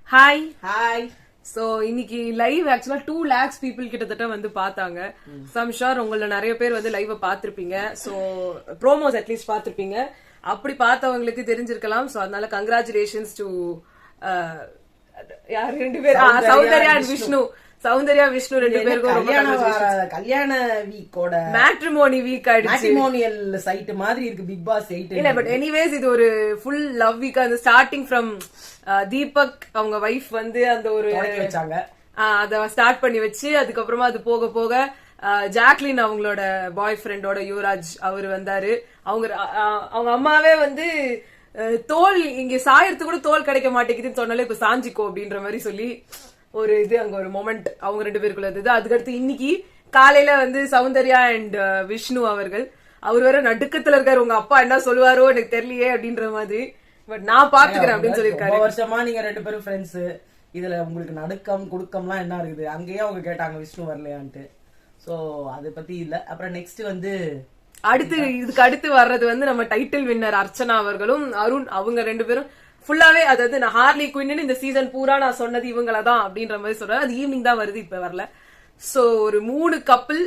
Hi hi. So இன்னைக்கு live ஆக்சுவலா 2 lakhs people கிட்டத்தட்ட வந்து பார்த்தாங்க. சோ ஐம் ஷூர் உங்கள நிறைய பேர் வந்து லைவ் பாத்திருப்பீங்க. சோ ப்ரோமோஸ் அட்லீஸ்ட் பாத்திருப்பீங்க. அப்படி பார்த்தவங்களுக்கு தெரிஞ்சிருக்கலாம். சோ அதனால கங்க்ராச்சுலேஷன்ஸ் டு யார் ரெண்டு பேர், சௌந்தர்யா அண்ட் விஷ்ணு. சௌந்தர்யா விஷ்ணு ரெண்டு பேருக்கும் ரொம்ப கல்யாண வீக்கோட மேட்ரிமோனி வீக் ஆயிடுச்சு. மேட்ரிமோனியல் சைட் மாதிரி இருக்கு பிக் பாஸ் 8. இல்ல பட் எனிவேஸ் இது ஒரு ஃபுல் லவ் வீக். அந்த ஸ்டார்டிங் ஃப்ரம் தீபக் அவங்க வைஃப் வந்து அந்த ஒரு வச்சாங்க, அத ஸ்டார்ட் பண்ணி வச்சு அதுக்கப்புறமா அது போக போக ஜாக்லின் அவங்களோட பாய் ஃப்ரெண்டோட யுவராஜ் அவர் வந்தாரு. அவங்க அம்மாவே வந்து தோல் இங்க சாயறதுக்கு கூட தோல் கிடைக்க மாட்டேங்குதுன்னு சொன்னாலே இப்ப சாஞ்சிக்கோ அப்படின்ற மாதிரி சொல்லி ஒரு இது அங்க ஒரு மொமெண்ட் அவங்க ரெண்டு பேருக்குள்ள இருந்தது. அதுக்கடுத்து இன்னைக்கு காலையில வந்து சௌந்தர்யா அண்ட் விஷ்ணு அவர் வேற நடுக்கத்துல இருக்காரு. உங்க அப்பா என்ன சொல்லுவாரோ எனக்கு தெரியலையே அப்படின்ற மாதிரி. பட் நான் பாத்துக்கிறேன் அப்படின்னு சொல்லிருக்காரு. வருஷமா நீங்க ரெண்டு பேரும் ஃப்ரெண்ட்ஸ், இதுல உங்களுக்கு நடுக்கம் குடுக்கம்லாம் என்ன இருக்குது? அங்கேயே அவங்க கேட்டாங்க விஷ்ணு வரலையான்ட்டு. சோ அதை பத்தி இல்ல. அப்புறம் நெக்ஸ்ட் வந்து இதுக்கு அடுத்து வர்றது வந்து நம்ம டைட்டில் வின்னர் அர்ச்சனா அவர்களும் அருண் அவங்க ரெண்டு பேரும் ஃபுல்லாவே, அதாவது நான் ஹார்லி குயின் இந்த சீசன் பூரா நான் சொன்னது இவங்களதான் அப்படின்ற மாதிரி சொல்றேன். அது ஈவினிங் தான் வருது, இப்ப வரல. சோ ஒரு 3 கப்பிள்,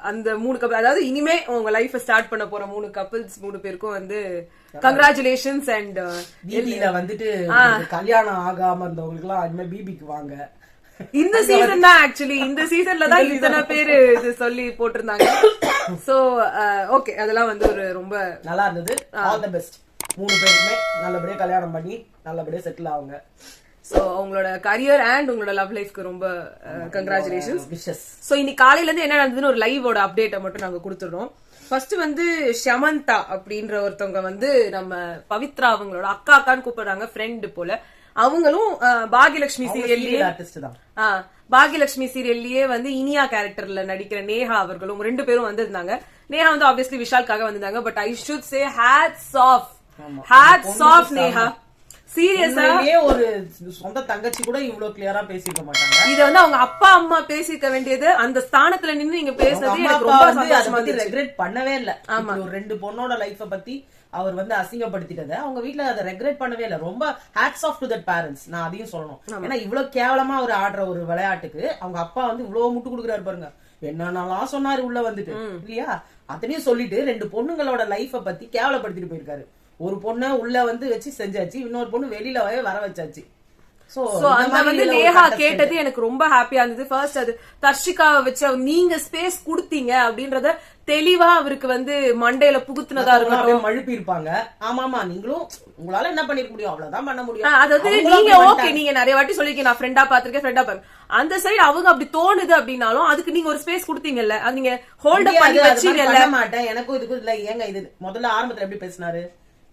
அந்த 3 கப்பிள் அதாவது இனிமே உங்க லைஃப் ஸ்டார்ட் பண்ண போற 3 கப்பிள்ஸ் 3 பேருக்கும் வந்து கங்க்ராச்சுலேஷன்ஸ். அண்ட் பிபில வந்துட்டு கல்யாணம் ஆகாம இருந்தவங்களுக்கு எல்லாம் இனிமே பிபிக்கு வாங்க. இந்த சீசன் தான் ஆக்சுவலி இந்த சீசன்ல தான் இத்தனை பேரு இது சொல்லி போட்டிருந்தாங்க. சோ ஓகே, அதெல்லாம் வந்து ஒரு ரொம்ப நல்லா இருந்தது. ஆல் தி பெஸ்ட் 3 பேருக்குமே. நல்லபடியா கல்யாணம் பண்ணி நல்லபடியா செட்டில் ஆகுங்க. சோ அவங்களோட கரியர் அண்ட் உங்களோட லவ் லைஃப்க்கு ரொம்ப கங்க்ராச்சுலேஷன்ஸ். சோ இன்னைக்கு காலையில இருந்து என்ன நடந்ததுன்னு ஒரு லைவோட அப்டேட்டை மட்டும் நாங்க கொடுத்துடுறோம். ஃபர்ஸ்ட் வந்து ஷமந்தா அப்படின்ற ஒருத்தவங்க வந்து நம்ம பவித்ரா அவங்களோட அக்கான்னு கூப்பிடுறாங்க, ஃப்ரெண்ட் போல. அவங்களும் பாகியலட்சுமி சீரியல்லயே வந்து இனியா கேரக்டர்ல நடிக்கிற நேஹா அவர்களும் 2 பேரும் வந்திருந்தாங்க. நேஹா வந்து ஆப்வியஸ்லி விஷால்காக வந்திருந்தாங்க. But I should say hats off Neha. சீரியஸா ஒரு சொந்த தங்கச்சி கூட இவ்வளவு கிளியரா பேசிக்க மாட்டாங்க. இத வந்து அவங்க அப்பா அம்மா பேசிக்க வேண்டியது, அந்த ஸ்தானத்துல நின்னு நீங்க பேசுறது எனக்கு ரொம்ப சந்தோஷமா இருந்துச்சு. ரெக்ரெட் பண்ணவே இல்ல. ஒரு 2 பொண்ணோட லைஃப பத்தி அவர் வந்து அசிங்கப்படுத்திட்டத அவங்க வீட்டுல அதை ரெக்ரெட் பண்ணவே இல்ல. ரொம்ப hats off to that parents. நான் அதையும் சொல்லணும். ஏன்னா இவ்வளவு கேவலமா அவர் ஆடுற ஒரு விளையாட்டுக்கு அவங்க அப்பா வந்து இவ்வளவு முட்டு கொடுக்குறாரு பாருங்க. என்னன்னாலாம் சொன்னாரு உள்ள வந்துட்டு இல்லையா? அத்தனையும் சொல்லிட்டு 2 பொண்ணுங்களோட லைஃப பத்தி கேவலப்படுத்திட்டு போயிருக்காரு. ஒரு பொண்ணு உள்ள வந்து வச்சு செஞ்சாச்சு, இன்னொரு பொண்ணு வெளியில வர வச்சாச்சு. நேஹா கேட்டது எனக்கு ரொம்ப ஹாப்பியா இருந்தது. ஃபர்ஸ்ட் அது தர்ஷிகாவை வச்சு நீங்க ஸ்பேஸ் கொடுத்தீங்க அப்படின்றத தெளிவா அவருக்கு வந்து மண்டையில புகுத்துனதா இருக்கட்டும். மழுப்பி இருப்பாங்க. ஆமாமா, நீங்களும் உங்களால என்ன பண்ணிருக்க முடியும், அவ்வளவுதான் பண்ண முடியும். அதாவது நீங்க ஓகே, நீங்க நிறைய வாட்டி சொல்லிருக்கீங்க நான் ஃப்ரெண்டா பாத்திருக்கேன். அந்த சைடு அவங்க அப்படி தோணுது அப்படின்னாலும் அதுக்கு நீங்க ஒரு ஸ்பேஸ் கொடுத்தீங்கல்ல, அது நீங்க ஹோல்ட் பண்ணி வச்சீங்கல்ல. மாட்டேன் எனக்கும் இதுக்கும் இல்ல. ஏங்க இது முதல்ல ஆரம்பத்துல எப்படி பேசினாரு,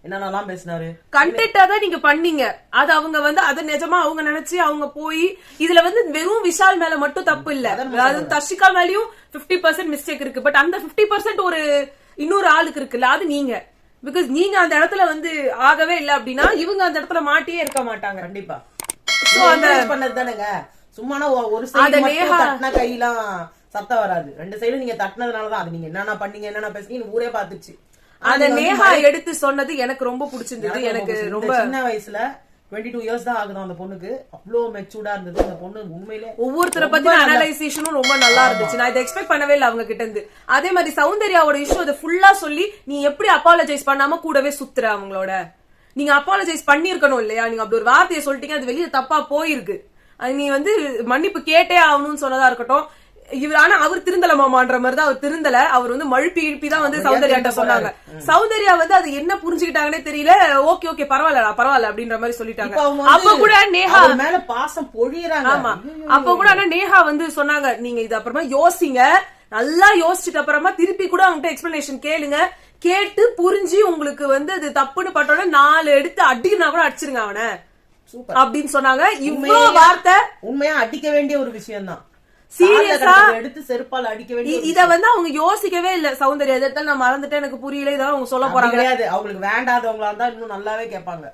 என்னென்னலாம் பேசினாரு, கண்டென்ட்டா தான் நீங்க பண்ணீங்க. அது அவங்க வந்து அது நிஜமா அவங்க நினைச்சு அவங்க போய் இதுல வந்து வெறும் விஷால் மேல மட்டும் தப்பு இல்ல, அது தர்ஷிகா மேலயும் 50% மிஸ்டேக் இருக்கு. பட் அந்த 50% ஒரு இன்னொரு ஆளுக்கு இருக்குல்ல, அது நீங்க. பிகாஸ் நீங்க அந்த இடத்துல வந்து ஆகவே இல்ல அப்படின்னா இவங்க அந்த இடத்துல மாட்டியே இருக்க மாட்டாங்க. கண்டிப்பா பண்ணது தானுங்க. சும்மா ஒரு சைடு தட்டினா கையெல்லாம் சத்தம் வராது. 2 சைடும் நீங்க தட்டினதுனாலதான் அது நீங்க என்னென்ன பண்ணீங்க என்னென்ன பேசுனீங்க ஊரே பாத்துச்சு. அத நேஹா எடுத்து சொன்னது எனக்கு ரொம்ப பிடிச்சிருந்தது. எனக்கு ரொம்ப சின்ன வயசுல 22 இயர்ஸ் தான் ஆகுது அந்த பொண்ணுக்கு. அவ்வளவு மெச்சூர்டா இருந்தது அந்த பொண்ணு. உண்மையிலே ஒவ்வொருத்தரை பத்தி அனலைசேஷனும் ரொம்ப நல்லா இருந்துச்சு. நான் இதை எக்ஸ்பெக்ட் பண்ணவே இல்லை அவங்க கிட்ட இருந்து. அதே மாதிரி சௌந்தர்யாவோட இஷ்யூ அதை ஃபுல்லா சொல்லி நீ எப்படி அப்பாலஜைஸ் பண்ணாம கூடவே சுத்துற அவங்களோட. நீங்க அப்பாலஜைஸ் பண்ணிருக்கணும் இல்லையா? நீங்க அப்படி ஒரு வார்த்தையை சொல்லிட்டீங்க, அது வெளியே தப்பா போயிருக்கு. நீ வந்து மன்னிப்பு கேட்டே ஆகணும்னு சொன்னதா இருக்கட்டும். ஆனா அவர் திருந்தல மாமான்ற மாதிரிதான் அவர் திருந்தல. அவர் வந்து மழுப்பி தான் வந்து சௌந்தர்யாட்ட சொன்னாங்க. சௌந்தர்யா வந்து அது என்ன புரிஞ்சுக்கிட்டாங்கன்னே தெரியல. ஓகே பரவாயில்ல அப்படின்ற மாதிரி சொல்லிட்டாங்க. அப்ப கூட நேஹா மேல பாசம் பொழியறாங்க. ஆமா, அப்ப கூட ஆனா நேஹா வந்து சொன்னாங்க, நீங்க இது அப்புறமா யோசிங்க, நல்லா யோசிச்சுட்டு அப்புறமா திருப்பி கூட அவங்ககிட்ட எக்ஸ்பிளனேஷன் கேளுங்க. கேட்டு புரிஞ்சு உங்களுக்கு வந்து அது தப்புன்னு பட்டோட 4 எடுத்து அடிக்கனா கூட அடிச்சிருங்க அவனை அப்படின்னு சொன்னாங்க. இவ்வளவு வார்த்தை உண்மையா அடிக்க வேண்டிய ஒரு விஷயம் தான். சீரியஸா எடுத்து செருப்பால் அடிக்க வேண்டிய இத வந்து அவங்க யோசிக்கவே இல்ல. சௌந்தர்யா எதிர்த்தாலும் நான் மறந்துட்டேன், எனக்கு புரியல, இதெல்லாம் அவங்க சொல்ல போறாங்க. கிடையாது, அவங்களுக்கு வேண்டாதவங்களா இருந்தா இன்னும் நல்லாவே கேட்பாங்க.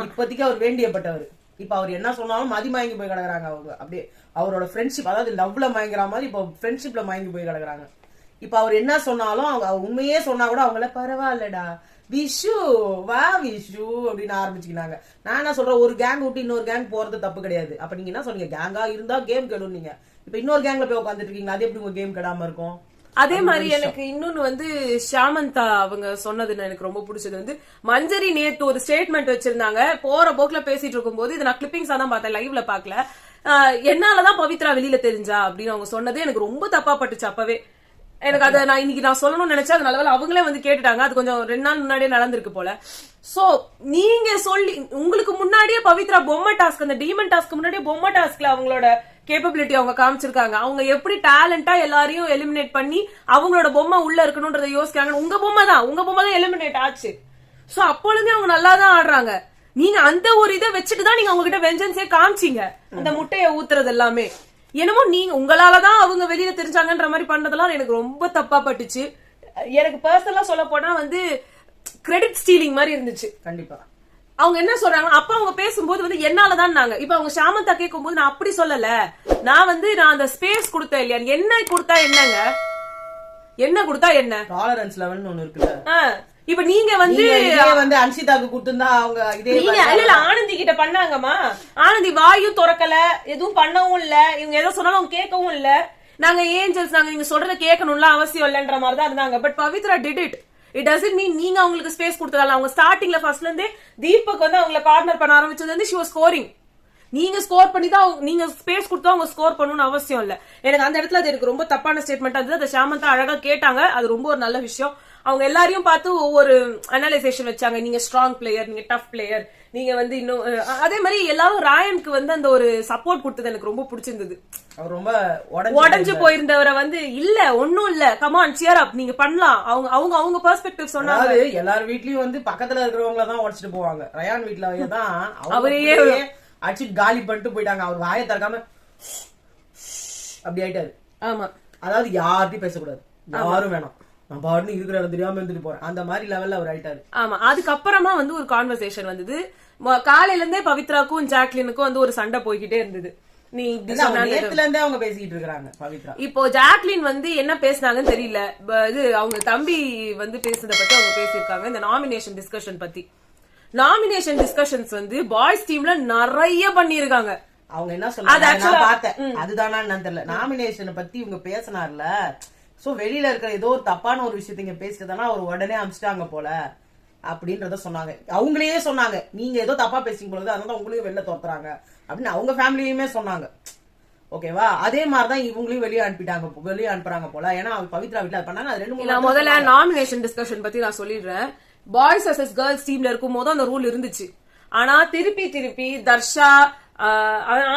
இப்போதைக்கு அவர் வேண்டியப்பட்டவர். இப்ப அவர் என்ன சொன்னாலும் மயங்கி போய் கிடக்குறாங்க. அவங்க அப்படியே அவரோட ஃப்ரெண்ட்ஷிப், அதாவது லவ்ல மயங்குற மாதிரி இப்போ ஃப்ரெண்ட்ஷிப்ல மயங்கி போய் கிடக்குறாங்க. இப்ப அவர் என்ன சொன்னாலும் அவங்க உண்மையே சொன்னா கூட அவங்கள பரவாயில்லடா விஷு வா விஷு அப்படின்னு ஆரம்பிச்சுக்கினாங்க. நான் என்ன சொல்றேன், ஒரு கேங் விட்டு இன்னொரு கேங் போறது தப்பு கிடையாது. அப்ப நீங்க என்ன சொன்னீங்க, கேங்கா இருந்தா கேம் கெடும். நீங்க இப்ப இன்னொரு கேங்ல போய் உட்காந்துட்டு இருக்கீங்களா, அது எப்படி உங்க கேம் கெடாம இருக்கும்? அதே மாதிரி எனக்கு இன்னொன்னு வந்து ஷாமந்தா அவங்க சொன்னது எனக்கு ரொம்ப பிடிச்சது வந்து, மஞ்சரி நேத்து ஒரு ஸ்டேட்மெண்ட் வச்சிருந்தாங்க. போற போக்குல பேசிட்டு இருக்கும் போது, இதை நான் கிளிப்பிங்ஸா தான் பார்த்தேன், லைவ்ல பாக்கல. என்னாலதான் பவித்ரா வெளியில தெரிஞ்சா அப்படின்னு அவங்க சொன்னது எனக்கு ரொம்ப தப்பா பட்டுச்சு அப்பவே. எனக்கு அதை நான் இன்னைக்கு நான் சொல்லணும்னு நினைச்சா அது நல்ல அவங்களே வந்து கேட்டுட்டாங்க. அது கொஞ்சம் 2 நாள் முன்னாடியே நடந்திருக்கு போல. சோ நீங்க சொல்லி உங்களுக்கு முன்னாடியே பவித்ரா பொம்மை டாஸ்க், அந்த டீமன் டாஸ்க்கு முன்னாடியே பொம்மை டாஸ்க்ல அவங்களோட கேப்பபிலிட்டி அவங்க காமிச்சிருக்காங்க. அவங்க எப்படி டேலண்டா எல்லாரையும் எலிமினேட் பண்ணி அவங்களோட பொம்மை உள்ள இருக்கணும்ன்றத யோசிக்காங்க. உங்க பொம்மை தான் எலிமினேட் ஆச்சு. சோ அப்பொழுதே அவங்க நல்லா தான் ஆடுறாங்க. நீங்க அந்த ஒரு இதை வச்சுட்டுதான் நீங்க அவங்க கிட்ட வெஞ்சன்ஸே காமிச்சீங்க. அந்த முட்டையை ஊத்துறது எல்லாமே என்னமோ நீங்க உங்களாலதான் அவங்க வெளியில தெரிஞ்சாங்கன்ற மாதிரி பண்ணதெல்லாம் எனக்கு ரொம்ப தப்பா பட்டுச்சு. எனக்கு பர்சனலா சொல்ல போனா வந்து கிரெடிட் ஸ்டீலிங் மாதிரி இருந்துச்சு. கண்டிப்பா அவங்க என்ன சொல்றாங்க, அப்ப அவங்க பேசும்போது வந்து என்னாலதான் நாங்க இப்ப அவங்க ஷாமந்தா கேட்கும் போது நான் அப்படி சொல்லல, நான் அந்த ஸ்பேஸ் கொடுத்தேன் இல்லையா, என்ன கொடுத்தா என்னங்க, என்ன கொடுத்தா என்ன, டாலரன்ஸ் லெவல்னு ஒண்ணு இருக்குல்ல. இப்ப நீங்க வந்து அன்சிதாக்கு கொடுத்திருந்தா அவங்க இதே இல்ல ஆனந்தி கிட்ட பண்ணாங்கம்மா. ஆனந்தி வாயும் திறக்கல, எதுவும் பண்ணவும் இல்ல, இவங்க எதை சொன்னாலும் அவங்க கேட்கவும் இல்ல. நாங்க ஏஞ்சல்ஸ், நாங்க நீங்க சொல்றத கேட்கணும்ல அவசியம் இல்லன்ற மாதிரி தான் இருந்தாங்க. But Pavithra did it. It doesn't mean நீங்க அவங்களுக்கு ஸ்பேஸ் கொடுத்ததால. அவங்க ஸ்டார்டிங்ல ஃபர்ஸ்ட்ல இருந்தே தீபக் வந்து அவங்களை கார்னர் பண்ண ஆரம்பிச்சது வந்து ஷி வாஸ் ஸ்கோரிங். நீங்க ஸ்கோர் பண்ணி தான் நீங்க ஸ்பேஸ் கொடுத்தா அவங்க ஸ்கோர் பண்ணணும்னு அவசியம் இல்ல. எனக்கு அந்த இடத்துல அது எனக்கு ரொம்ப தப்பான ஸ்டேட்மெண்ட் இருந்தது. அதை ஷாமந்தா அழகா கேட்டாங்க, அது ரொம்ப ஒரு நல்ல விஷயம். அவங்க எல்லாரையும் பார்த்து ஒவ்வொரு அனலைசேஷன் வச்சாங்க. நீங்க ஸ்ட்ராங் பிளேயர், நீங்க டஃப் பிளேயர், நீங்க வந்து இன்னும் அதே மாதிரி எல்லாரும் ராயனுக்கு வந்து அந்த ஒரு சப்போர்ட் கொடுத்தது எனக்கு ரொம்ப பிடிச்சிருந்தது. அவர் ரொம்ப உடஞ்சு போயிருந்தவரை வந்து இல்ல ஒன்னும் இல்ல, கமான் சியர் அப், நீங்க பண்ணலாம். அவங்க அவங்க பெர்ஸ்பெக்டிவ் சொன்னாங்க. எல்லார் வீட்லயும் வந்து பக்கத்துல இருக்கிறவங்கள தான் உடச்சிட்டு போவாங்க. ரயான் வீட்ல தான் அவரையே அடிச்சுட்டு காலி பண்ணிட்டு போயிட்டாங்க. அவர் வாயை திறக்காம அப்படி ஆயிட்டாரு. ஆமா, அதாவது யார்ட்டையும் பேசக்கூடாது, யாரும் வேணாம், நான் பாட்டு இருக்கிற இடம் தெரியாம இருந்துட்டு போறேன், அந்த மாதிரி லெவல்ல அவர் ஆயிட்டாரு. ஆமா, அதுக்கப்புறமா வந்து ஒரு கான்வர்சேஷன் வந்தது. காலையில இருந்தே பவித்ராக்கும் ஜாக்லினுக்கும் வந்து ஒரு சண்டை போய்கிட்டே இருந்தது. நீ நேத்துல இருந்தே அவங்க பேசிக்கிட்டு இருக்காங்க பவித்ரா. இப்போ ஜாக்லின் வந்து என்ன பேசினாங்கன்னு தெரியல. இது அவங்க தம்பி வந்து பேசுறத பத்தி அவங்க பேசியிருக்காங்க, இந்த நாமினேஷன் டிஸ்கஷன் பத்தி. நாமினேஷன் டிஸ்கஷன்ஸ் வந்து பாய்ஸ் டீம்ல நிறைய பண்ணிருக்காங்க. அவங்க என்ன சொல்றாங்க பார்த்தேன், அதுதானா தெரியல. நாமினேஷனை பத்தி இவங்க பேசினார்ல, சோ வெளியில இருக்கிற ஏதோ ஒரு தப்பான ஒரு விஷயத்த இங்க பேசிட்டதானா அவர் உடனே அமிச்சிட்டாங்க போல அப்படின்றத சொன்னாங்க. அவங்களே சொன்னாங்க, நீங்க ஏதோ தப்பா பேசிங்க பொழுது அதனால உங்களையும் வெளில தோத்துறாங்க அப்படின்னு அவங்க ஃபேமிலியுமே சொன்னாங்க. ஓகேவா, அதே மாதிரிதான் இவங்களையும் வெளியே அனுப்புறாங்க போல. ஏன்னா பவித்ரா வீட்டுல பண்ணாங்க. அது 2-3 முதல்ல நாமினேஷன் டிஸ்கஷன் பத்தி நான் சொல்லிடுறேன். பாய்ஸ் வர்சஸ் கேர்ள்ஸ் டீம்ல இருக்கும் போது அந்த ரூல் இருந்துச்சு. ஆனா திருப்பி தர்ஷா,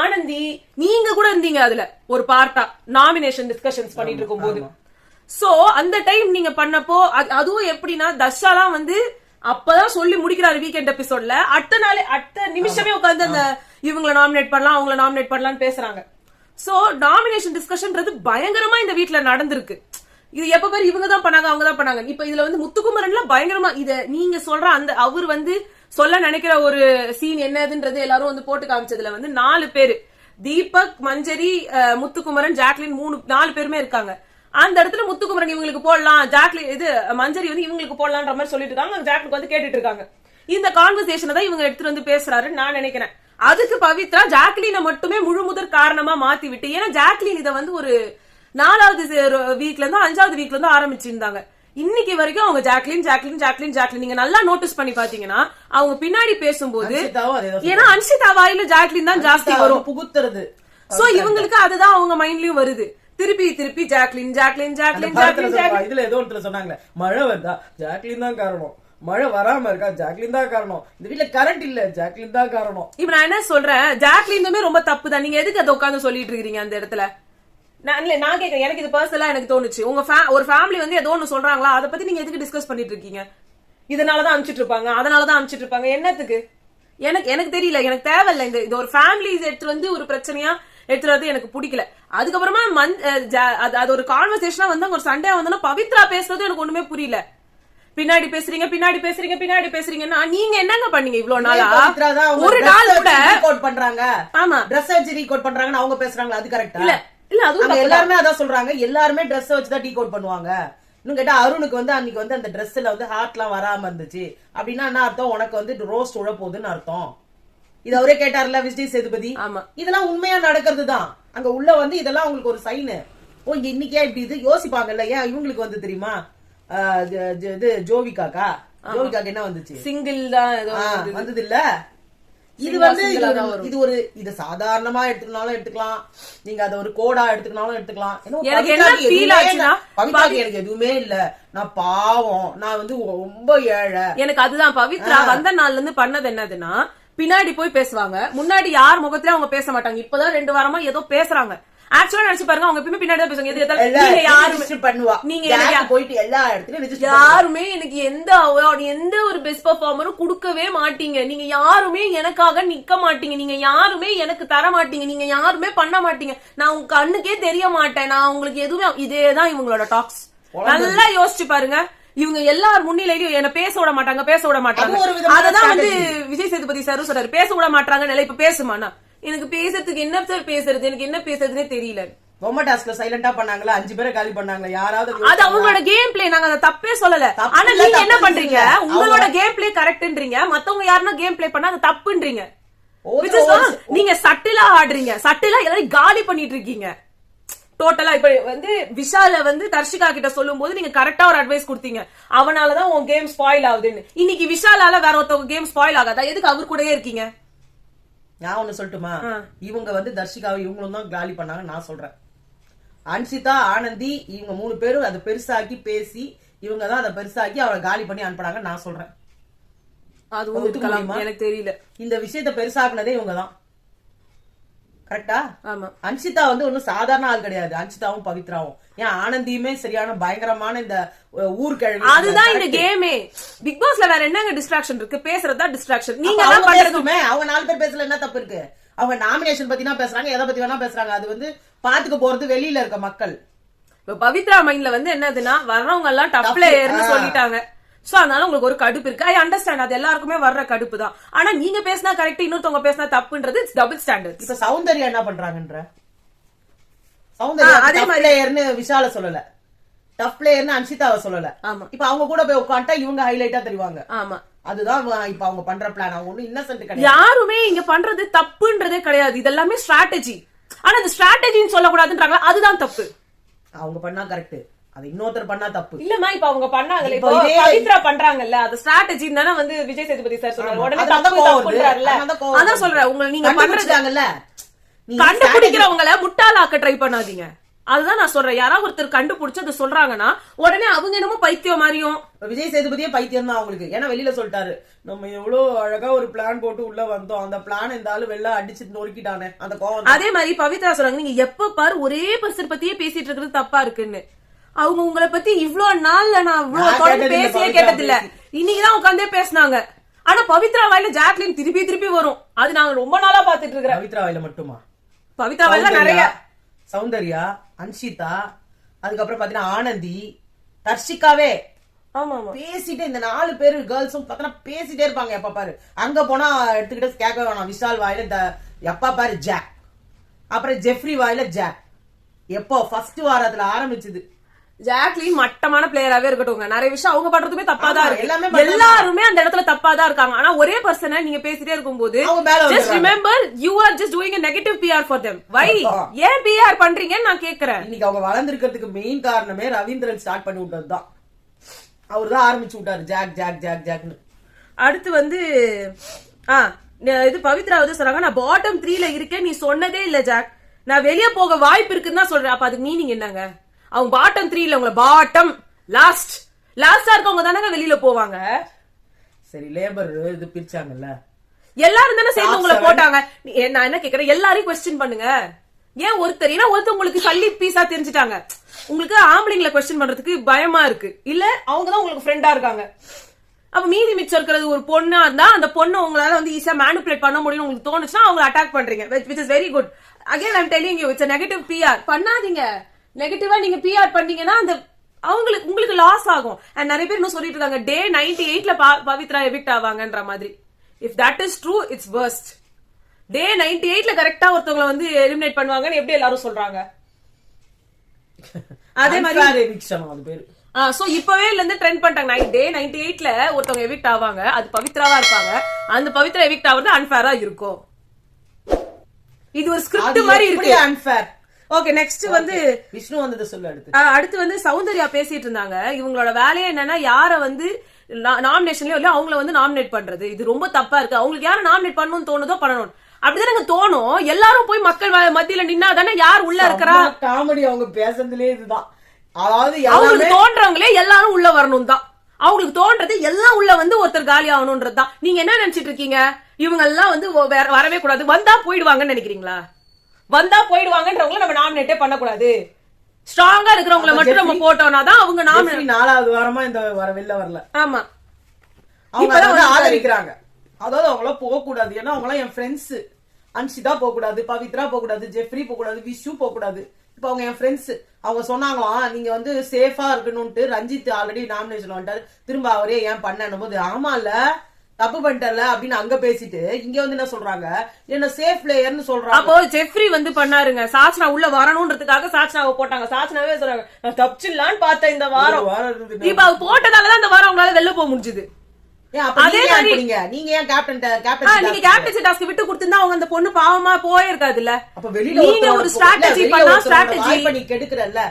ஆனந்தி, நீங்க கூட இருந்தீங்க அதுல ஒரு பார்ட்டா நாமினேஷன் டிஸ்கஷன்ஸ் பண்ணிட்டு இருக்கும் போது. சோ அந்த டைம் நீங்க பண்ணப்போ அதுவும் எப்படின்னா தர்ஷாலாம் வந்து அப்பதான் சொல்லி முடிக்கிறாரு வீக்கெண்ட் எபிசோட்ல. அடுத்த நிமிஷமே உட்காந்து அந்த இவங்களை நாமினேட் பண்ணலாம், அவங்களை நாமினேட் பண்ணலாம்னு பேசுறாங்க. சோ நாமினேஷன் டிஸ்கஷன்றது பயங்கரமா இந்த வீட்டுல நடந்திருக்கு. இது எப்ப பேர் இவங்க தான் பண்ணாங்க, அவங்க தான் பண்ணாங்க. இப்ப இதுல வந்து முத்துக்குமரன்ல பயங்கரமா இத நீங்க சொல்ற அந்த அவர் வந்து சொல்ல நினைக்கிற ஒரு சீன் என்னதுன்றது எல்லாரும் வந்து போட்டு காமிச்சதுல வந்து 4 பேரு, தீபக், மஞ்சரி, முத்துக்குமரன், ஜாக்லின், 4 பேருமே இருக்காங்க. அந்த இடத்துல முத்துக்குமரன் இவங்களுக்கு போடலாம், ஜாக்லின் இது மஞ்சரி வந்து இவங்களுக்கு போடலான்ற மாதிரி சொல்லிட்டு இருக்காங்க. ஜாக்லினுக்கு வந்து கேட்டுட்டு இருக்காங்க. இந்த கான்வர்சேஷனை தான் இவங்க எடுத்துட்டு வந்து பேசுறாருன்னு நான் நினைக்கிறேன். அதுக்கு பவித்ரா ஜாக்லினை மட்டுமே முழு முதற் காரணமா மாத்தி விட்டு, ஏன்னா ஜாக்லின் இதை வந்து ஒரு 4வது வீக்ல இருந்து 5வது வீக்ல இருந்து ஆரம்பிச்சிருந்தாங்க. இன்னைக்கு வரைக்கும் அவங்க ஜாக்லின் நீங்க நல்லா நோட்டீஸ் பண்ணி பாத்தீங்கன்னா அவங்க பின்னாடி பேசும்போது, ஏன்னா அன்ஷிதா வாயில ஜாக்லின் தான் ஜாஸ்தி வரும் புகுத்துறது. சோ இவங்களுக்கு அதுதான் அவங்க மைண்ட்லயும் வருது. திருப்பி ஜாக்லின். இதுல ஏதோ ஒருத்தர் சொன்னாங்க, மழை வருதா ஜாக்லின் தான் காரணம், மழை வராம இருக்கா ஜாக்லின் தான் காரணம், இந்த வீட்டுல கரண்ட் இல்ல ஜாக்லின் தான் காரணம். இப்ப நான் என்ன சொல்றேன், ஜாக்லினுமே ரொம்ப தப்பு தான். நீங்க எதுக்கு அதை உட்காந்து சொல்லிட்டு இருக்கீங்க அந்த இடத்துல? நான் கேட்க, எனக்கு இது பர்சனலா எனக்கு தோணுச்சு. உங்க ஒரு ஃபேமிலி வந்து ஏதோ ஒண்ணு சொல்றாங்களா, அதை பத்தி நீங்க எதுக்கு டிஸ்கஸ் பண்ணிட்டு இருக்கீங்க? இதனாலதான் அனுப்பிச்சிட்டு இருப்பாங்க, அதனாலதான் அனுப்பிச்சிட்டு இருப்பாங்க, என்னத்துக்கு? எனக்கு தெரியல, எனக்கு தேவையில்ல. இது ஒரு ஃபேமிலி எடுத்து வந்து ஒரு பிரச்சனையா எடுத்துறது எனக்கு பிடிக்கல. அதுக்கப்புறமா அது ஒரு கான்வர்சேஷனா வந்து ஒரு சண்டே வந்தோம்னா பவித்ரா பேசுறது எனக்கு ஒண்ணுமே புரியல. பின்னாடி பேசுறீங்கன்னா நீங்க என்னங்க பண்ணீங்க இவ்வளவு நாளா? ஒரு நாள் கூட பண்றாங்க. ஆமா, ட்ரெஸ் வச்சு ரீகோட் பண்றாங்கன்னு அவங்க பேசுறாங்க, அது கரெக்டா? இல்ல அதுவும் எல்லாருமே அதான் சொல்றாங்க, எல்லாருமே ட்ரெஸ் வச்சுதான் டீ கோட் பண்ணுவாங்க. இன்னும் கேட்டா அருணுக்கு வந்து அன்னைக்கு வந்து அந்த ட்ரெஸ்ல வந்து ஹார்ட் எல்லாம் வராம இருந்துச்சு அப்படின்னா என்ன அர்த்தம், உனக்கு வந்து ரோஸ்ட் உழ போகுதுன்னு அர்த்தம். இது அவரே கேட்டார்ல விஜய் சேதுபதி. ஆமா, இதெல்லாம் உண்மையா நடக்கிறது தான். அங்க உள்ள வந்து இதெல்லாம் உங்களுக்கு ஒரு சைனு. ஓ இன்னைக்கே இப்படி இது யோசிப்பாங்கல்ல. ஏன் இவங்களுக்கு வந்து தெரியுமா, இது ஜோவிகாக்கா என்ன வந்துச்சு, சிங்கிள் தான் வந்தது இல்ல. இது வந்து இது ஒரு இது சாதாரணமா எடுத்துக்கலாம், நீங்க அத ஒரு கோடா எடுத்துக்கலாம். பவித்ராக்கு எனக்கு எதுவுமே இல்ல, நான் பாவம், நான் வந்து ரொம்ப ஏழை. எனக்கு அதுதான் பவித்ரா வந்த நாள்ல இருந்து பண்ணது என்னதுன்னா, பின்னாடி போய் பேசுவாங்க, முன்னாடி யார் முகத்திலயும் அவங்க பேச மாட்டாங்க. இப்பதான் 2 வாரமா ஏதோ பேசுறாங்க. ஆக்சுவலா நினைச்சு பாருங்க, அவங்க எப்பவுமே பின்னாடி தான் பேசுவாங்க. பண்ணுவா நீங்க போயிட்டு எல்லா இடத்துலயும் யாருமே எனக்கு எந்த அவார்டு எந்த ஒரு பெஸ்ட் பெர்ஃபார்மரும் கொடுக்கவே மாட்டீங்க. நீங்க யாருமே எனக்காக நிக்க மாட்டீங்க, நீங்க யாருமே எனக்கு தர மாட்டீங்க, நீங்க யாருமே பண்ண மாட்டீங்க, நான் உங்க கண்ணுக்கே தெரிய மாட்டேன், நான் உங்களுக்கு எதுவுமே. இதேதான் இவங்களோட டாக்ஸ். நல்லா யோசிச்சு பாருங்க. இவங்க எல்லாரும் முன்னிலையிலும் என்ன பேச விட மாட்டாங்க. அததான் வந்து விஜய் சேதுபதி சார் சொல்றாரு, பேச விட மாட்டாங்க. இப்ப பேசுமாண்ணா, எனக்கு பேசுறதுக்கு என்ன சார் பேசுறது, எனக்கு என்ன பேசுறதுன்னே தெரியல. ரொம்ப டாஸ்க்ல சைலண்டா பண்ணாங்களா, 5 பேரை காலி பண்ணாங்களா, யாராவது அது அவங்களோட கேம் பிளே. நாங்க அதை தப்பே சொல்லல. ஆனா நீங்க என்ன பண்றீங்க, உங்களோட கேம் பிளே கரெக்ட்ன்றீங்க, மத்தவங்க யாருன்னா கேம் பிளே பண்ணா அது தப்புன்றீங்க. நீங்க சட்டிலா ஆடுறீங்க, சட்டிலா எல்லாரும் காலி பண்ணிட்டு இருக்கீங்க டோட்டலா. இப்ப வந்து விஷால வந்து தர்ஷிகா கிட்ட சொல்லும் போது நீங்க கரெக்டா ஒரு அட்வைஸ் கொடுத்தீங்க, அவனாலதான் உன் கேம் ஸ்பாயில் ஆகுதுன்னு. இன்னைக்கு விஷாலால வேற ஒருத்தவங்க கேம் ஸ்பாயில் ஆகாதா? எதுக்கு அவர் கூடயே இருக்கீங்க? நான் ஒண்ணு சொல்லட்டுமா, இவங்க வந்து தர்ஷிகாவை இவங்களும் தான் காலி பண்ணாங்க நான் சொல்றேன். அன்சிதா, ஆனந்தி, இவங்க 3 பேரும் அதை பெருசாக்கி பேசி இவங்க தான் அதை பெருசாக்கி அவளை காலி பண்ணி அனுப்புனாங்க நான் சொல்றேன். அது எனக்கு தெரியல. இந்த விஷயத்த பெருசாக்குனதே இவங்க தான். கரெக்டா? ஆமா. அன்சிதா வந்து ஒன்னும் சாதாரண ஆள் கிடையாது. அன்சிதாவும் பவித்ராவும், ஏன் ஆனந்தியுமே சரியான பயங்கரமான இந்த ஊர்கிழமை. அதுதான் இந்த கேமே. பிக் பாஸ்ல வேற என்னங்க டிஸ்ட்ராக்ஷன் இருக்கு? பேசுறதா டிஸ்ட்ராக்ஷன். நீங்க என்ன பண்றதுமே அவங்க 4 பேர் பேசல, என்ன தப்பு இருக்கு? அவங்க நாமினேஷன் பத்தி தான் பேசுறாங்க, எதை பத்தி வேணா பேசுறாங்க. அது வந்து பாத்துக்க போறது வெளியில இருக்க மக்கள். இப்ப பவித்ரா மைண்ட்ல வந்து என்னதுன்னா, வர்றவங்க எல்லாம் டப் பிளேயர்னு சொல்லிட்டாங்க. சோ அதனால உங்களுக்கு ஒரு கடுப்பு இருக்கு. ஐ அண்டர்ஸ்டாண்ட், அது எல்லாருக்குமே வர்ற கடுப்பு தான். ஆனா நீங்க பேசினா கரெக்ட், இன்னொருத்தவங்க பேசினா தப்புன்றது டபுள் ஸ்டாண்டர்ட். இப்ப சௌந்தர்யா என்ன பண்றாங்கன்ற, சௌந்தர்யா அதே பிளேயர்னு விஷால சொல்லல, டஃப் பிளேயர்னு அன்சிதாவை சொல்லல. ஆமா. இப்ப அவங்க கூட போய் உட்காந்துட்டா இவங்க ஹைலைட்டா தெரிவாங்க. ஆமா, அதுதான் இப்ப அவங்க பண்ற பிளான். அவங்க ஒண்ணு இன்னசென்ட் கிடையாது. யாருமே இங்க பண்றது தப்புன்றதே கிடையாது, இதெல்லாமே ஸ்ட்ராட்டஜி. ஆனா அது ஸ்ட்ராட்டஜின்னு சொல்லக்கூடாதுன்றாங்க, அதுதான் தப்பு. அவங்க பண்ணா கரெக்ட், அது இன்னொருத்தர் பண்ணா தப்பு இல்லமா. இப்ப அவங்க பண்ணாங்கல்ல, இப்ப பவித்ரா பண்றாங்கல்ல, அது ஸ்ட்ராட்டஜி தானே வந்து விஜய் சேதுபதி சார் சொல்றாரு. உடனே தப்புன்றாருல, அதான் சொல்றேன். உங்களை நீங்க பண்றதாங்கல்ல, கண்டுபிடிக்கிறவங்கள முட்டாளாக்க ட்ரை பண்ணாதீங்க. அதுதான் நான் சொல்றேன். யாராவது ஒருத்தர் கண்டுபிடிச்சு அதை சொல்றாங்கன்னா உடனே அவங்க என்னமோ பைத்தியம் மாதிரியும். விஜய் சேதுபதியே பைத்தியம் தான் அவங்களுக்கு. ஏன்னா வெளியில சொல்லிட்டாரு, நம்ம எவ்வளவு அழகா ஒரு பிளான் போட்டு உள்ள வந்தோம், அந்த பிளான் இந்த ஆளு வெளில அடிச்சு நொறுக்கிட்டானே, அந்த கோவம். அதே மாதிரி பவித்ரா சொல்றாங்க, நீங்க எப்ப பாரு ஒரே பர்சன் பத்தியே பேசிட்டு இருக்கிறது தப்பா இருக்குன்னு. அவங்க உங்களை பத்தி இவ்வளவு நாள்ல நான் இவ்வளவு தொடர்ந்து பேசியே கேட்டதில்ல, இன்னைக்குதான் உட்காந்தே பேசினாங்க. ஆனா பவித்ரா வாயில ஜாக்லின் திருப்பி வரும், அது நாங்க ரொம்ப நாளா பாத்துட்டு இருக்கிறோம். பவித்ரா வாயில மட்டுமா? பவித்ரா வாயில நிறைய, சௌந்தர்யா, அன்ஷிதா, அதுக்கப்புறம் பாத்தீங்கன்னா ஆனந்தி, தர்ஷிகாவே பேசிட்டு இந்த 4 பேரு கேர்ள்ஸும் பாத்தீங்கன்னா பேசிட்டே இருப்பாங்க. எப்ப பாரு அங்க போனா எடுத்துக்கிட்டு கேட்க வேணாம். விஷால் வாயில எப்ப பாரு ஜாக், அப்புறம் ஜெஃப்ரி வாயில ஜாக். எப்போ ஃபர்ஸ்ட் வாரத்துல ஆரம்பிச்சது. ஜாக்லின் மட்டமான பிளேயராவே இருக்கட்டும், நிறைய விஷயம் அவங்க பண்றதுமே தப்பாதான் இருக்கு. எல்லாருமே அந்த இடத்துல தப்பாதான் இருக்காங்க. ஆனா ஒரே பர்சனை நீங்க பேசிட்டே இருக்கும்போது just remember you are just doing a negative PR for them. why? ஏன் PR பண்றீங்கன்னு நான் கேக்குறேன். இன்னைக்கு அவங்க வளர்ந்திருக்கிறதுக்கு மெயின் காரணமே ரவீந்திரன் ஸ்டார்ட் பண்ணி விட்டதுதான். அவர்தான் ஆரம்பிச்சு விட்டாரு ஜாக் ஜாக் ஜாக் ஜாக்னு. அடுத்து வந்து இது பவித்ரா வந்து சொல்றாங்க, நான் பாட்டம் 3ல இருக்கேன், நீ சொன்னதே இல்ல ஜாக், நான் வெளியே போக வாய்ப்பு இருக்குன்னு தான் சொல்றேன். அப்ப அதுக்கு மீனிங் என்னங்க? அவங்க பாட்டம் 3ல உங்களை பாட்டம் லாஸ்டா இருக்கவங்க தானங்க வெளியில போவாங்க. சரி, லேபர் இது பிரிச்சாங்கல்ல, எல்லாரும் தானே சேர்ந்து உங்களை போட்டாங்க. நான் என்ன கேக்குறேன், எல்லாரையும் क्वेश्चन பண்ணுங்க. ஏன் ஒருத்தர், ஏன்னா ஒருத்தர் உங்களுக்கு சல்லி பீஸா தெரிஞ்சுட்டாங்க, உங்களுக்கு ஆம்பளைங்களை क्वेश्चन பண்றதுக்கு பயமா இருக்கு இல்ல, அவங்கதான் உங்களுக்கு ஃப்ரெண்டா இருக்காங்க. அப்ப மீதி மிச்சம் இருக்கிறது ஒரு பொண்ணா இருந்தா அந்த பொண்ணு உங்களால வந்து ஈஸியா மேனிபுலேட் பண்ண முடியும் உங்களுக்கு தோணுச்சுன்னா அவங்க அட்டாக் பண்றீங்க, which is very good. Again I'm telling you, it's a negative PR. பண்ணாதீங்க. நெகட்டிவா நீங்க PR பண்ணீங்கன்னா அந்த உங்களுக்கு லாஸ் ஆகும். அண்ட் நிறைய பேர் இன்னும் சொல்லிட்டு இருக்காங்க டே 98ல பவித்ரா எவிக்ட் ஆவாங்கன்ற மாதிரி. If that is true, it's worst. Day 98ல கரெக்டா ஒருத்தவங்களை வந்து எலிமினேட் பண்ணுவாங்கன்னு எப்படி எல்லாரும் சொல்றாங்க? அதே மாதிரி சோ இப்பவே இருந்து ட்ரெண்ட் பண்ணிட்டாங்க. டே 98ல ஒருத்தவங்க எவிக்ட் ஆவாங்க, அது பவித்ராவா இருப்பாங்க. அந்த பவித்ரா எவிக்ட் ஆகுறது அன்ஃபேரா இருக்கும். இது ஒரு ஸ்கிரிப்ட் மாதிரி இருக்கு. அன்ஃபேர். ஓகே, நெக்ஸ்ட் வந்து விஷ்ணு வந்தது சொல்லு. அடுத்து வந்து சௌந்தர்யா பேசிட்டு இருந்தாங்க. இவங்களோட வேலையே என்னன்னா யார வந்து நாமினேஷன்லயோ இல்ல அவங்கள வந்து நாமினேட் பண்றது. இது ரொம்ப தப்பா இருக்கு. அவங்களுக்கு யார நாமினேட் பண்ணணும்னு தோணுதோ பண்ணணும். அப்படிதான் எனக்கு தோணும். எல்லாரும் போய் மக்கள் மத்தியில நின்னா தானே யார் உள்ள இருக்கிறா. காமெடி அவங்க பேசுறதுலே இதுதான். அதாவது அவங்களுக்கு தோன்றவங்களே எல்லாரும் உள்ள வரணும் தான். அவங்களுக்கு தோன்றது எல்லாம் உள்ள வந்து ஒருத்தர் காலி ஆகணும்ன்றதுதான். நீங்க என்ன நினைச்சிட்டு இருக்கீங்க? இவங்க எல்லாம் வந்து வரவே கூடாது, வந்தா போயிடுவாங்கன்னு நினைக்கிறீங்களா? வந்தா போயிடுவாங்கன்றவங்கள நம்ம நாமினேட்டே பண்ணக்கூடாது. ஸ்ட்ராங்கா இருக்கிறவங்கள மட்டும் நம்ம போட்டோம்னா தான் அவங்க நாமினேட். 4வது வாரமா இந்த வெளில வரல. ஆமா, அவங்க ஆதரிக்கிறாங்க. அதாவது அவங்கள போக கூடாது. ஏன்னா அவங்க என் ஃப்ரெண்ட்ஸ். அன்ஷிதா போக கூடாது, பவித்ரா போக கூடாது, ஜெஃப்ரி போக கூடாது, விஷு போக கூடாது. இப்ப அவங்க என் ஃப்ரெண்ட்ஸ். அவங்க சொன்னாங்களாம் நீங்க வந்து சேஃபா இருக்கணும்ட்டு. ரஞ்சித் ஆல்ரெடி நாமினேஷன் வந்துட்டாரு, திரும்ப அவரே ஏன் பண்ணணும் போது ஆமா இல்ல தப்பு பண்ணிட்டல அப்படின்னு அங்க பேசிட்டு இங்க வந்து என்ன சொல்றாங்க, என்ன சேஃப் பிளேயர்னு சொல்றாங்க. அப்போ ஜெஃப்ரி வந்து பண்ணாருங்க, சாச்சனா உள்ள வரணும்ன்றதுக்காக சாச்சனாவை போட்டாங்க. சாச்சனாவே சொல்றாங்க நான் தப்பிச்சிடலான்னு பார்த்தேன் இந்த வாரம். இப்ப அவ போட்டதாலதான் இந்த வாரம் அவங்களால வெளில போக முடிஞ்சது. அதே மாதிரி நீங்க ஏன் நீங்க கேப்டன்சி டாஸ்க் விட்டு கொடுத்திருந்தா அவங்க அந்த பொண்ணு பாவமா போயிருக்காது இல்ல. அப்ப வெளியில நீங்க ஒரு ஸ்ட்ராட்டஜி பண்ணா ஸ்ட்ராட்டஜி பண்ணி கெடுக்கறல்ல.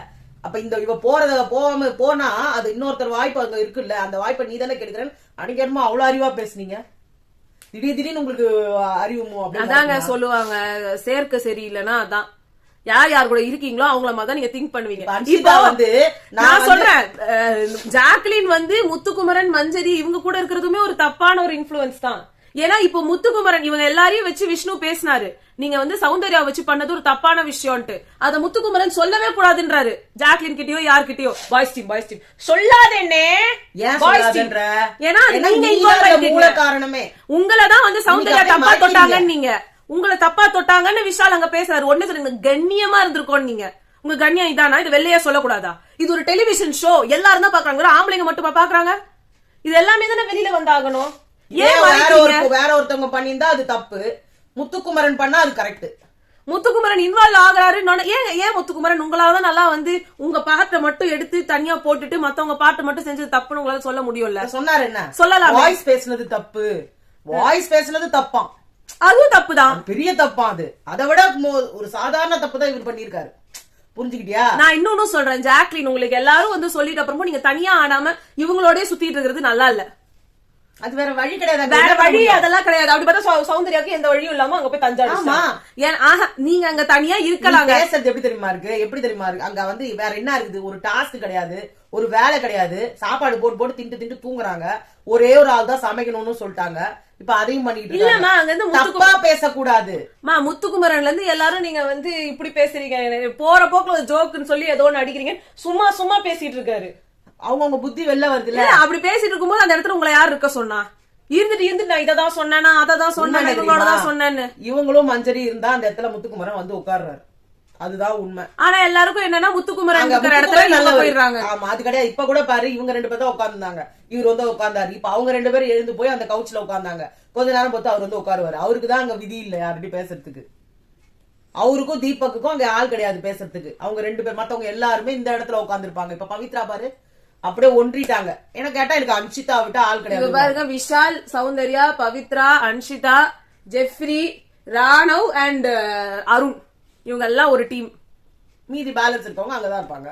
அப்ப இந்த இவ போகாம போனா அது இன்னொருத்தர் வாய்ப்பு அங்க இருக்குல்ல, அந்த வாய்ப்பை நீ தானே கெடுக்கிறேன்னு அன்னைக்கு அவ்வளவு அறிவா பேசுனீங்க. திடீர்னு உங்களுக்கு அறிவுமோ அப்படின்னு அதாங்க சொல்லுவாங்க. சேர்க்க சரியில்லைன்னா அதான் யார் கூட இருக்கீங்களோ அவங்கள மாதிரி நீங்க திங்க் பண்ணுவீங்க. இப்போ வந்து நான் சொல்றேன், ஜாக்லின் வந்து முத்துக்குமரன் மஞ்சரி இவங்க கூட இருக்கிறதுமே ஒரு தப்பான ஒரு இன்ஃபுளுன்ஸ் தான். ஏன்னா இப்போ முத்துக்குமரன் இவங்க எல்லாரையும் வச்சு விஷ்ணு பேசினாரு, நீங்க வந்து சௌந்தர்யா வச்சு பண்ணது ஒரு தப்பான விஷயம்ட்டு. அத முத்துக்குமரன் சொல்லவே கூடாதுன்றாரு. ஜாக்லின் கிட்டயோ யார்கிட்டயோ பாய்ஸ் டீம் சொல்லாதேன்னே. ஏன்னா நீங்க காரணமே உங்களதான் வந்து சௌந்தர்யா தப்பா தொட்டாங்கன்னு நீங்க உங்களை தப்பா தொட்டாங்கன்னு விஷால் அங்க பேசுறாரு. ஒண்ணு சொல்லுங்க, கண்ணியமா இருந்திருக்கோம் நீங்க. உங்க கண்ணியம் இதானா? இது வெள்ளையா சொல்லக்கூடாதா? இது ஒரு டெலிவிஷன் ஷோ, எல்லாரும் தான் பாக்குறாங்க. ஆம்பளைங்க மட்டுமா பாக்குறாங்க? இது எல்லாமே தானே வெளியில வந்தாகணும். வேற ஒருத்தவங்க பண்ணியிருந்தா அது தப்பு, முத்துக்குமரன் பண்ணா அது கரெக்ட். முத்துக்குமரன் இன்வால்வ் ஆகுறாரு. ஏன் முத்துக்குமரன் உங்களாலதான் நல்லா வந்து உங்க பாட்டை மட்டும் எடுத்து தனியா போட்டுட்டு மத்தவங்க பாட்டு மட்டும் செஞ்சது தப்புன்னு உங்களால சொல்ல முடியும்ல? சொன்னாரு என்ன சொல்லலாம். வாய்ஸ் பேசுனது தப்பு, வாய்ஸ் பேசுனது தப்பான், அதுவும் தப்புதான், பெரிய தப்பா. அது அதை விட ஒரு சாதாரண தப்பு தான் இவர் பண்ணிருக்காரு. புரிஞ்சுக்கிட்டியா? நான் இன்னொன்னு சொல்றேன், ஜாக்லின் உங்களுக்கு எல்லாரும் வந்து சொல்லிட்டு அப்புறமும் நீங்க தனியா ஆடாம இவங்களோடய சுத்திட்டு இருக்கிறது நல்லா இல்ல. அது வேற வழி கிடையாது. வேற வழி அதெல்லாம் கிடையாது. அப்படி பார்த்தா சௌந்தர்யாக்கு எந்த வழியும் இல்லாம அங்க போய் தஞ்சாவூர் நீங்க அங்க தனியா இருக்கலாம். பேசுறது எப்படி தெரியுமா இருக்கு? அங்க வந்து வேற என்ன இருக்குது? ஒரு டாஸ்க் கிடையாது, ஒரு வேலை கிடையாது. சாப்பாடு போட்டு திண்டு தூங்குறாங்க. ஒரே ஒரு ஆள் தான் சமைக்கணும்னு சொல்லிட்டாங்க. இப்ப அதையும் பண்ணிட்டு இல்லமா அங்க இருந்து தப்பா பேசக்கூடாது. முத்துக்குமரன்ல இருந்து எல்லாரும் நீங்க வந்து இப்படி பேசுறீங்க, போற போக்குல ஒரு ஜோக்குன்னு சொல்லி ஏதோ ஒண்ணு அடிக்கிறீங்க. சும்மா பேசிட்டு இருக்காரு. அவங்க புத்தி வெளில வருது இல்ல. அப்படி பேசிட்டு இருக்கும்போது அந்த இடத்துல உங்களை யார் இருக்க சொன்னா? இருந்துட்டு நான் இததான் சொன்னேன்னா அததான் சொன்னேன் இவங்களோடதான் சொன்னேன்னு. இவங்களும் மஞ்சரி இருந்தா அந்த இடத்துல முத்துக்குமரன் வந்து உட்கார்றாரு. அதுதான் உண்மை. ஆனா எல்லாருக்கும் என்னன்னா முத்துக்குமரன் இருக்கிற இடத்துல நல்லா போயிடுறாங்க. ஆமா, அது கிடையாது. இப்ப கூட பாரு, இவங்க 2 பேர் தான் உட்கார்ந்தாங்க, இவர் வந்து உட்கார்ந்தாரு. இப்ப அவங்க 2 பேரும் எழுந்து போய் அந்த கவுச்ல உட்கார்ந்தாங்க. கொஞ்ச நேரம் பார்த்து அவர் வந்து உட்காருவாரு. அவருக்கு தான் அங்க விதி இல்ல யார்கிட்ட பேசுறதுக்கு. அவருக்கும் தீபக்குக்கும் அங்க ஆள் கிடையாது பேசுறதுக்கு. அவங்க 2 பேர், மத்தவங்க எல்லாருமே இந்த இடத்துல உட்கார்ந்துருப்பாங்க. இப்ப பவித்ரா பாரு அப்படியே ஒன்றிட்டாங்க. என்ன கேட்டா எனக்கு அன்ஷிதா விட்டா ஆள் கிடையாது. பாருங்க, விஷால், சௌந்தர்யா, பவித்ரா, அன்ஷிதா, ஜெஃப்ரி, ராணவ் அண்ட் அருண் இவங்க எல்லாம் ஒரு டீம். மீதி பேலன்ஸ் இருக்கவங்க அங்கதான் இருப்பாங்க.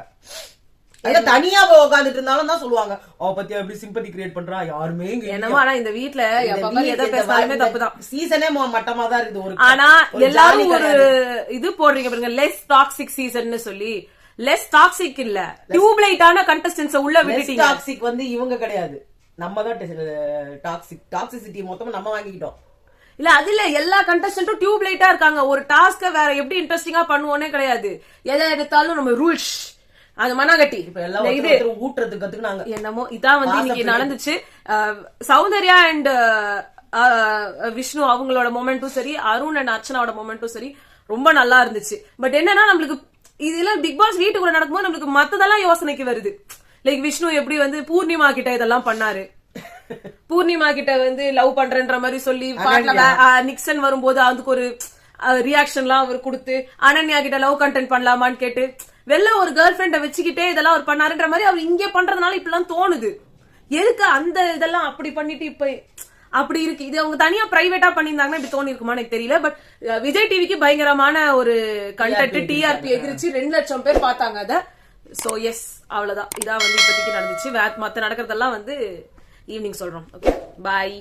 தனியா உட்காந்துட்டு இருந்தாலும் தான் சொல்லுவாங்க, அவ பத்தி எப்படி சிம்பத்தி கிரியேட் பண்றா யாருமே. என்னமோ ஆனா இந்த வீட்டுல எதை பேசாலுமே தப்புதான். சீசனே மட்டமா தான் இருக்குது. ஒரு ஆனா எல்லாரும் ஒரு இது போடுறீங்க பாருங்க, லெஸ் டாக்ஸிக் சீசன் சொல்லி. லெஸ் டாக்ஸிக் இல்ல, டியூப்லைட்டான கண்டஸ்டன்ஸ் உள்ள விட்டுட்டீங்க. டாக்ஸிக் வந்து இவங்க கிடையாது, நம்ம தான் டாக்ஸிசிட்டி மொத்தமா நம்ம வாங்கிக்கிட்டோம். இல்ல அது இல்ல, எல்லா கண்டஸ்டன்ட்டும் டியூப்லைட்டா இருக்காங்க. ஒரு டாஸ்க வேற எப்படி இன்ட்ரெஸ்டிங்கா பண்ணுவோனே கிடையாது. எதை எடுத்தாலும் நம்ம ரூல்ஸ் அது மனாகட்டி. இப்ப எல்லாம் ஊட்டுறதுக்கு கத்துக்கினாங்க. என்னமோ இதான் வந்து இன்னைக்கு நடந்துச்சு. சௌந்தர்யா அண்ட் விஷ்ணு அவங்களோட மொமெண்ட்டும் சரி, அருண் அண்ட் அர்ச்சனாவோட மொமெண்ட்டும் சரி ரொம்ப நல்லா இருந்துச்சு. பட் என்னன்னா நம்மளுக்கு இதெல்லாம் பிக் பாஸ் வீட்டுக்குள்ள நடக்கும்போது நம்மளுக்கு மத்ததெல்லாம் யோசனைக்கு வருது. லைக் விஷ்ணு எப்படி வந்து பூர்ணிமா கிட்ட இதெல்லாம் பண்ணாரு, பூர்ணிமா கிட்ட வந்து லவ் பண்றேன்ற மாதிரி சொல்லி நிக்சன் வரும்போது அதுக்கு ஒரு ரியாக்ஷன் எல்லாம் அவர் கொடுத்து, அனன்யா கிட்ட லவ் கண்டென்ட் பண்ணலாமான்னு கேட்டு வெளில ஒரு கேர்ள் ஃபிரெண்ட வச்சுக்கிட்டே இதெல்லாம் அவர் பண்ணாருன்ற மாதிரி அவர் இங்க பண்றதுனால இப்படிலாம் தோணுது. எதுக்கு அந்த இதெல்லாம் அப்படி பண்ணிட்டு இப்ப அப்படி இருக்கு. இது அவங்க தனியா பிரைவேட்டா பண்ணியிருந்தாங்கன்னா இப்படி தோணி இருக்குமா எனக்கு தெரியல. பட் விஜய் டிவிக்கு பயங்கரமான ஒரு கண்டென்ட், டிஆர்பி எகிரிச்சு 2 லட்சம் பேர் பார்த்தாங்க அத. சோ எஸ், அவ்வளவுதான். இதான் வந்து இப்போதைக்கு நடந்துச்சு. மத்த நடக்கிறதெல்லாம் வந்து ஈவினிங் சொல்றோம். ஓகே, பாய்.